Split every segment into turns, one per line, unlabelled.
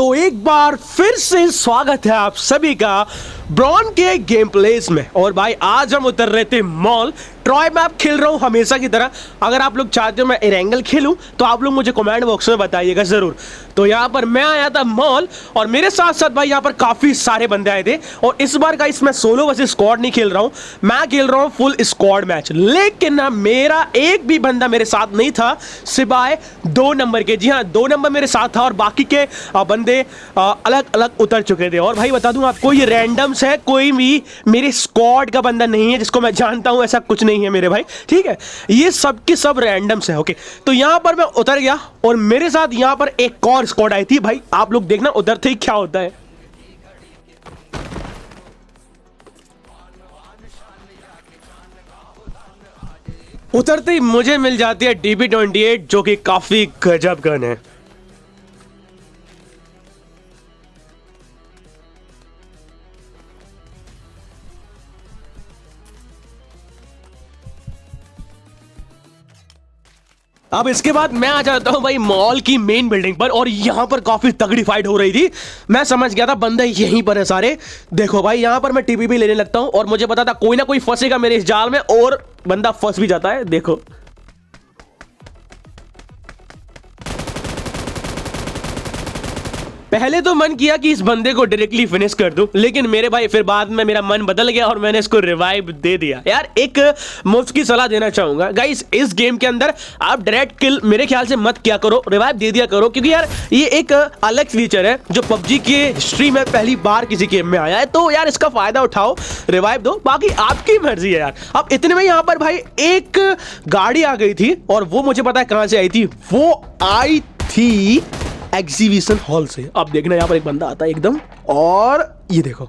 तो एक बार फिर से स्वागत है आप सभी का ब्रॉन के गेम प्लेस में। और भाई आज हम उतर रहे थे मॉल। ट्रॉय मैप खेल रहा हूँ हमेशा की तरह। अगर आप लोग चाहते हो मैं एरेंगल खेलूं तो आप लोग मुझे कमेंट बॉक्स में बताइएगा जरूर। तो यहाँ पर मैं आया था मॉल और मेरे साथ साथ भाई यहाँ पर काफी सारे बंदे आए थे। और इस बार का इसमें सोलो वर्सेस स्क्वाड नहीं खेल रहा हूँ, मैं खेल रहा हूँ फुल स्क्वाड मैच। लेकिन ना मेरा एक भी बंदा मेरे साथ नहीं था सिवाय 2 नंबर के। जी हाँ, 2 नंबर मेरे साथ था और बाकी के बंदे अलग अलग उतर चुके थे। और भाई बता दूं आपको, ये रैंडम्स है, कोई भी मेरे स्क्वाड का बंदा नहीं है जिसको मैं जानता हूं, ऐसा कुछ नहीं है मेरे भाई, ठीक है। ये सब के सब रैंडम्स है। ओके, तो यहां पर मैं उतर गया और मेरे साथ यहां पर एक और स्क्वाड आई थी। भाई आप लोग देखना उतरते ही क्या होता है। उतरते ही मुझे मिल जाती है DP28 जो कि काफी गजब गन है। अब इसके बाद मैं आ जाता हूं भाई मॉल की मेन बिल्डिंग पर और यहां पर काफी तगड़ी फाइट हो रही थी। मैं समझ गया था बंदे यहीं पर है सारे। देखो भाई यहां पर मैं TPP लेने लगता हूं और मुझे पता था कोई ना कोई फंसेगा मेरे इस जाल में और बंदा फंस भी जाता है। देखो पहले तो मन किया कि इस बंदे को डायरेक्टली फिनिश कर दूं, लेकिन मेरे भाई फिर बाद में मेरा मन बदल गया और मैंने इसको रिवाइव दे दिया। यार एक मुफ्त की सलाह देना चाहूंगा गाइस, इस गेम के अंदर आप डायरेक्ट किल मेरे ख्याल से मत किया करो, रिवाइव दे दिया करो, क्योंकि यार ये एक अलग फीचर है जो PUBG की हिस्ट्री में पहली बार किसी गेम में आया है। तो यार इसका फायदा उठाओ, रिवाइव दो, बाकी आपकी मर्जी है यार। अब इतने में यहाँ पर भाई एक गाड़ी आ गई थी और वो मुझे पता है कहां से आई थी। वो आई थी एग्जीबिशन हॉल से। अब देखना यहां पर एक बंदा आता है एकदम, और ये देखो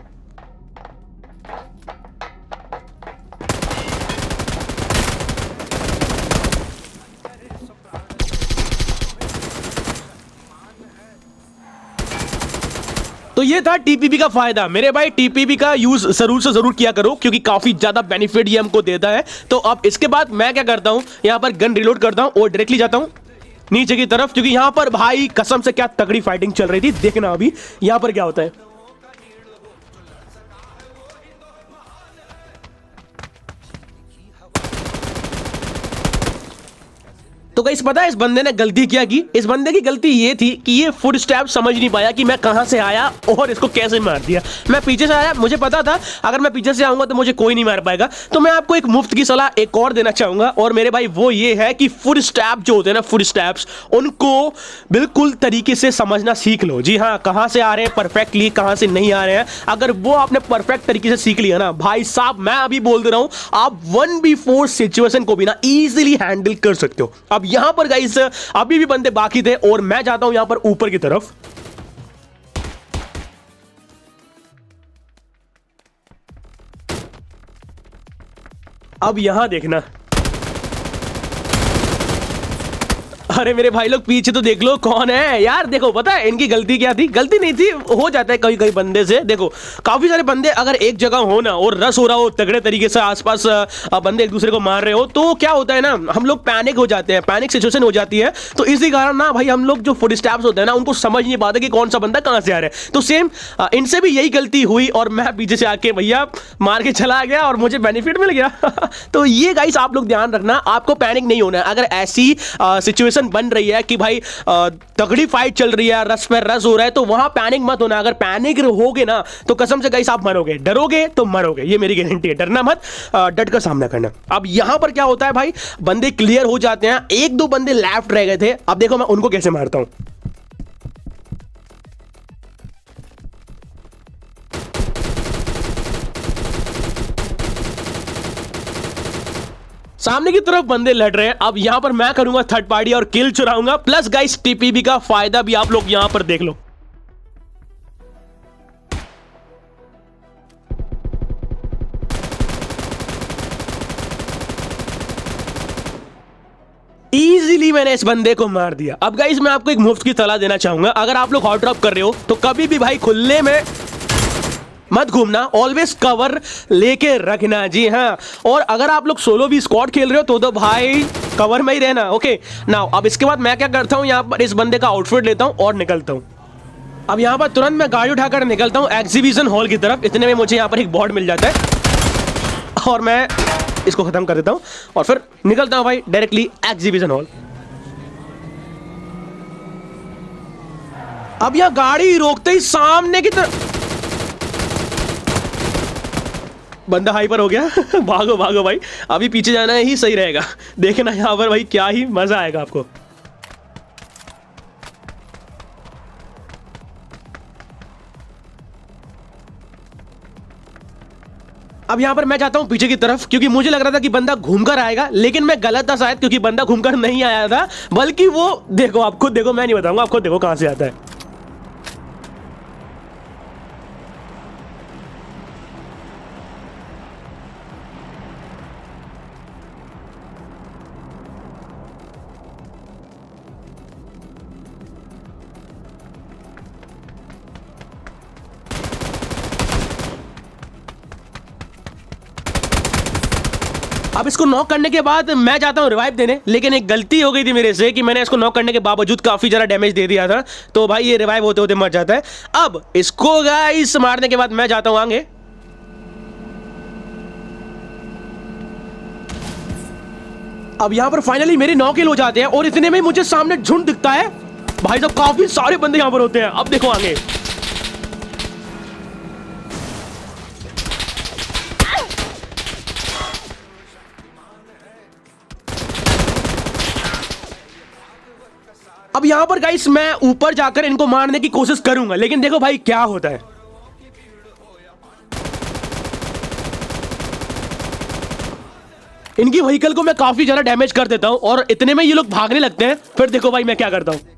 तो ये था TPP का फायदा। मेरे भाई TPP का यूज जरूर से जरूर किया करो क्योंकि काफी ज्यादा बेनिफिट ये हमको देता है। तो अब इसके बाद मैं क्या करता हूं, यहां पर गन रिलोड करता हूं और डायरेक्टली जाता हूं नीचे की तरफ, क्योंकि यहां पर भाई कसम से क्या तगड़ी फाइटिंग चल रही थी। देखना अभी यहां पर क्या होता है। तो गाइस पता है इस बंदे ने गलती क्या की। इस बंदे की गलती ये थी कि ये फुट स्टेप समझ नहीं पाया कि मैं कहां से आया और इसको कैसे मार दिया। मैं पीछे से आया, मुझे पता था अगर मैं पीछे से आऊंगा तो मुझे कोई नहीं मार पाएगा। तो मैं आपको एक मुफ्त की सलाह एक और देना चाहूंगा, और मेरे भाई वो ये है कि फुट स्टेप जो होते हैं ना, फुट स्टेप्स, उनको बिल्कुल तरीके से समझना सीख लो। जी हाँ, कहां से आ रहे हैं परफेक्टली, कहां से नहीं आ रहे हैं। अगर वो आपने परफेक्ट तरीके से सीख लिया ना भाई साहब, मैं अभी बोल दे रहा हूं, आप 1v4 सिचुएशन को भी ना इजीली हैंडल कर सकते हो। अब यहां पर गाइस अभी भी बंदे बाकी थे और मैं जाता हूं यहां पर ऊपर की तरफ। अब यहां देखना, अरे मेरे भाई लोग पीछे तो देख लो कौन है यार। देखो पता है इनकी गलती क्या थी, गलती नहीं थी, हो जाता है कई कई बंदे से। देखो काफी सारे बंदे अगर एक जगह हो ना और रस हो रहा हो तगड़े तरीके से, आसपास बंदे एक दूसरे को मार रहे हो, तो क्या होता है ना, हम लोग पैनिक हो जाते हैं, पैनिक सिचुएशन हो जाती है। तो इसी कारण ना भाई हम लोग जो फुट स्टेप्स होते हैं ना उनको समझ नहीं पाते कि कौन सा बंदा कहां से आ रहा है। तो सेम इनसे भी यही गलती हुई और मैं पीछे से आके भैया मार के चला गया और मुझे बेनिफिट मिल गया। तो ये गाइस आप लोग ध्यान रखना, आपको पैनिक नहीं होना है। अगर ऐसी सिचुएशन बन रही है कि भाई तगड़ी फाइट चल रही है, रस पे रस हो रहा है, तो वहां पैनिक मत होना। अगर पैनिक होगे ना तो कसम से गाइस आप मरोगे, डरोगे तो मरोगे, ये मेरी गारंटी है। डरना मत, डट कर सामना करना। अब यहां पर क्या होता है भाई, बंदे क्लियर हो जाते हैं, 1-2 बंदे लेफ्ट रह गए थे। अब देखो मैं उनको कैसे मारता हूं। सामने की तरफ बंदे लड़ रहे हैं। अब यहां पर मैं करूंगा थर्ड पार्टी और किल चुराऊंगा, प्लस गाइस TPP का फायदा भी आप लोग यहां पर देख लो। इजीली मैंने इस बंदे को मार दिया। अब गाइस मैं आपको एक मुफ्त की सलाह देना चाहूंगा, अगर आप लोग हॉट ड्रॉप कर रहे हो तो कभी भी भाई खुले में मत घूमना, ऑलवेज कवर लेके रखना। जी हाँ, और अगर आप लोग सोलो भी स्क्वाड खेल रहे हो तो भाई कवर में ही रहना। ओके नाउ अब इसके बाद मैं क्या करता हूँ, यहाँ पर इस बंदे का आउटफिट लेता हूँ और निकलता हूँ। अब यहाँ पर तुरंत मैं गाड़ी उठाकर निकलता हूँ एग्जीबिशन हॉल की तरफ। इतने में मुझे यहाँ पर एक बॉट मिल जाता है और मैं इसको खत्म कर देता हूँ और फिर निकलता हूँ भाई डायरेक्टली एग्जीबिशन हॉल। अब यह गाड़ी रोकते ही सामने की तरफ बंदा हाइपर हो गया। भागो भागो भाई, अभी पीछे जाना ही सही रहेगा। देखना यहाँ पर भाई क्या ही मजा आएगा आपको। अब यहाँ पर मैं जाता हूँ पीछे की तरफ क्योंकि मुझे लग रहा था कि बंदा घूमकर आएगा, लेकिन मैं गलत था शायद, क्योंकि बंदा घूमकर नहीं आया था, बल्कि वो देखो, आप खुद देखो, मैं नहीं बताऊंगा, आप खुद देखो कहां से आता है। अब इसको नॉक करने के बाद मैं जाता हूं रिवाइव देने, लेकिन एक गलती हो गई थी मेरे से कि मैंने इसको नॉक करने के बावजूद काफी ज्यादा डैमेज दे दिया था, तो भाई ये रिवाइव होते होते मर जाता है। अब इसको गाइस मारने के बाद मैं जाता हूं आगे। अब यहां पर फाइनली मेरे 9 किल हो जाते हैं और इतने में मुझे सामने झुंड दिखता है। भाई साहब काफी सारे बंदे यहां पर होते हैं। अब देखो आगे, अब यहां पर गाइस मैं ऊपर जाकर इनको मारने की कोशिश करूंगा, लेकिन देखो भाई क्या होता है। इनकी व्हीकल को मैं काफी ज्यादा डैमेज कर देता हूं और इतने में ये लोग भागने लगते हैं। फिर देखो भाई मैं क्या करता हूं।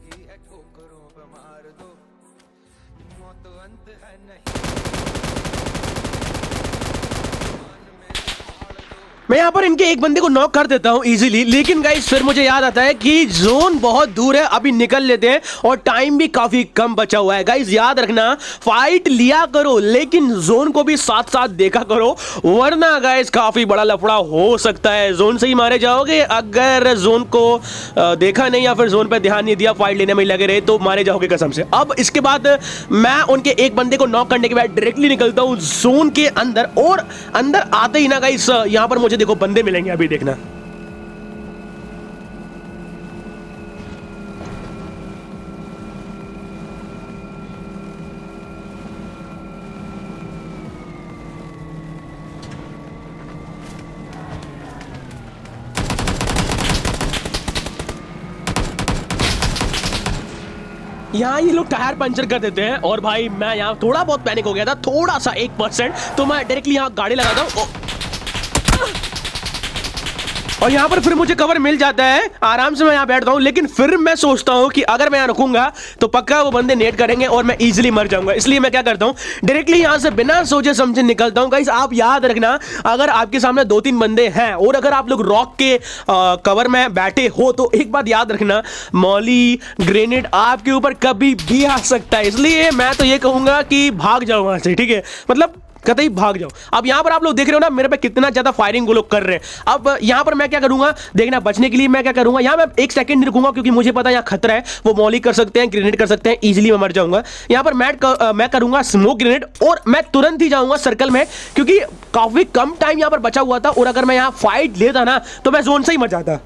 मैं यहाँ पर इनके एक बंदे को नॉक कर देता हूँ इजीली, लेकिन गाइस फिर मुझे याद आता है कि जोन बहुत दूर है, अभी निकल लेते हैं और टाइम भी काफी कम बचा हुआ है। गाइस याद रखना, फाइट लिया करो लेकिन जोन को भी साथ साथ देखा करो, वरना गाइस काफी बड़ा लफड़ा हो सकता है। जोन से ही मारे जाओगे, अगर जोन को देखा नहीं या फिर जोन पर ध्यान नहीं दिया, फाइट लेने में लगे रहे तो मारे जाओगे कसम से। अब इसके बाद मैं उनके एक बंदे को नॉक करने के बाद डायरेक्टली निकलता हूँ जोन के अंदर, और अंदर आते ही ना गाइस यहाँ पर मुझे देखो बंदे मिलेंगे, अभी देखना। यहाँ ये लोग टायर पंचर कर देते हैं और भाई मैं यहाँ थोड़ा बहुत पैनिक हो गया था, थोड़ा सा 1%, तो मैं डायरेक्टली यहाँ गाड़ी लगाता हूँ और यहाँ पर फिर मुझे कवर मिल जाता है, आराम से मैं यहाँ बैठता हूँ। लेकिन फिर मैं सोचता हूँ कि अगर मैं यहाँ रुकूंगा तो पक्का वो बंदे नेट करेंगे और मैं इजीली मर जाऊंगा, इसलिए मैं क्या करता हूँ डायरेक्टली यहाँ से बिना सोचे समझे निकलता हूँ। गाइस आप याद रखना, अगर आपके सामने 2-3 बंदे हैं और अगर आप लोग रॉक के कवर में बैठे हो तो एक बात याद रखना, मॉली ग्रेनेड आपके ऊपर कभी भी आ सकता है, इसलिए मैं तो ये कहूंगा कि भाग जाओ वहां से, ठीक है, मतलब कतई भाग जाओ। अब यहां पर आप लोग देख रहे हो ना मेरे पे कितना ज्यादा फायरिंग वो लोग कर रहे हैं। अब यहां पर मैं क्या करूंगा देखना, बचने के लिए मैं क्या करूंगा, यहां मैं 1 सेकंड नहीं रुकूंगा क्योंकि मुझे पता है यहां खतरा है, वो मॉली कर सकते हैं, ग्रेनेड कर सकते हैं, इजीली मैं मर जाऊंगा। यहां पर मैं करूंगा स्मोक ग्रेनेड और मैं तुरंत ही जाऊंगा सर्कल में, क्योंकि काफी कम टाइम यहां पर बचा हुआ था और अगर मैं यहां फाइट लेता ना तो मैं जोन से ही मर जाता।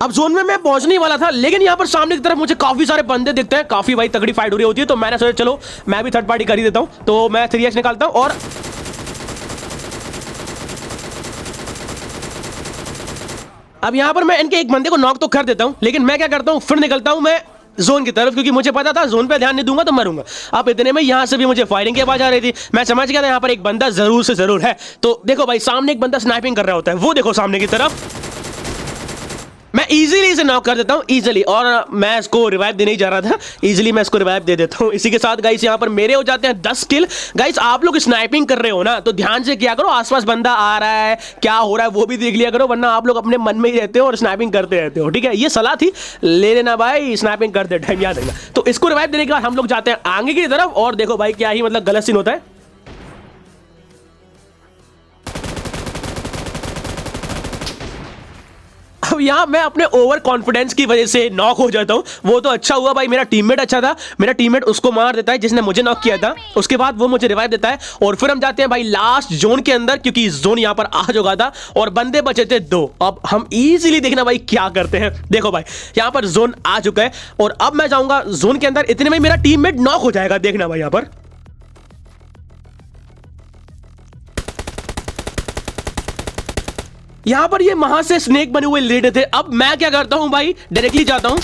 अब जोन में मैं पहुंचने वाला था, लेकिन यहां पर सामने की तरफ मुझे काफी सारे बंदे दिखते हैं, काफी भाई तगड़ी फाइट हो रही होती है, तो मैंने सोचा चलो मैं भी थर्ड पार्टी कर ही देता हूं, तो मैं 3x निकालता हूं और अब यहां पर मैं इनके एक बंदे को नॉक तो कर देता हूं, लेकिन मैं क्या करता हूं फिर निकलता हूं मैं जोन की तरफ, क्योंकि मुझे पता था जोन पे ध्यान नहीं दूंगा तो मरूंगा। अब इतने में यहां से भी मुझे फायरिंग की आवाज आ रही थी, मैं समझ गया था यहां पर एक बंदा जरूर से जरूर है। तो देखो भाई सामने एक बंदा स्नाइपिंग कर रहा होता है, वो देखो सामने की तरफ, मैं इजीली इसे नॉक कर देता हूं इजीली, और मैं इसको रिवाइव देने ही जा रहा था, इजीली मैं इसको रिवाइव दे देता हूं। इसी के साथ गाइस यहां पर मेरे हो जाते हैं 10 किल। गाइस आप लोग स्नाइपिंग कर रहे हो ना तो ध्यान से किया करो, आसपास बंदा आ रहा है क्या हो रहा है वो भी देख लिया करो, वरना आप लोग अपने मन में ही रहते हो और स्नाइपिंग करते रहते हो, ठीक है, ये सलाह थी, ले लेना भाई, स्नाइपिंग करते टाइम याद रखना। तो इसको रिवाइव देने के बाद हम लोग जाते हैं आगे की तरफ और देखो भाई क्या ही मतलब गलत सीन होता है। अब यहाँ मैं अपने ओवर कॉन्फिडेंस की वजह से नॉक हो जाता हूँ। वो तो अच्छा हुआ भाई, मेरा टीममेट अच्छा था, मेरा टीममेट उसको मार देता है जिसने मुझे नॉक किया था। उसके बाद वो मुझे रिवाइव देता है और फिर हम जाते हैं भाई लास्ट जोन के अंदर, क्योंकि जोन यहाँ पर आ चुका था और बंदे बचे थे 2। अब हम इजीली देखना भाई क्या करते हैं। देखो भाई यहाँ पर जोन आ चुका है और अब मैं जाऊंगा जोन के अंदर, इतने में मेरा टीममेट नॉक हो जाएगा। देखना भाई यहाँ पर यहां पर ये वहां से स्नेक बने हुए लेटे थे। अब मैं क्या करता हूं भाई, डायरेक्टली जाता हूं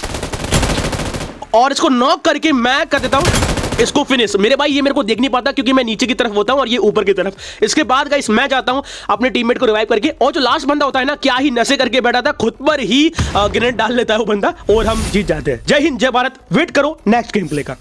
और इसको नॉक करके मैं कर देता हूं इसको फिनिश। मेरे भाई ये मेरे को देख नहीं पाता क्योंकि मैं नीचे की तरफ होता हूं और ये ऊपर की तरफ। इसके बाद गाइस मैं जाता हूं अपने टीममेट को रिवाइव करके, और जो लास्ट बंदा होता है ना, क्या ही नशे करके बैठा था, खुद पर ही ग्रेनेड डाल लेता है वो बंदा और हम जीत जाते हैं। जय हिंद, जय भारत। वेट करो नेक्स्ट गेम प्ले का।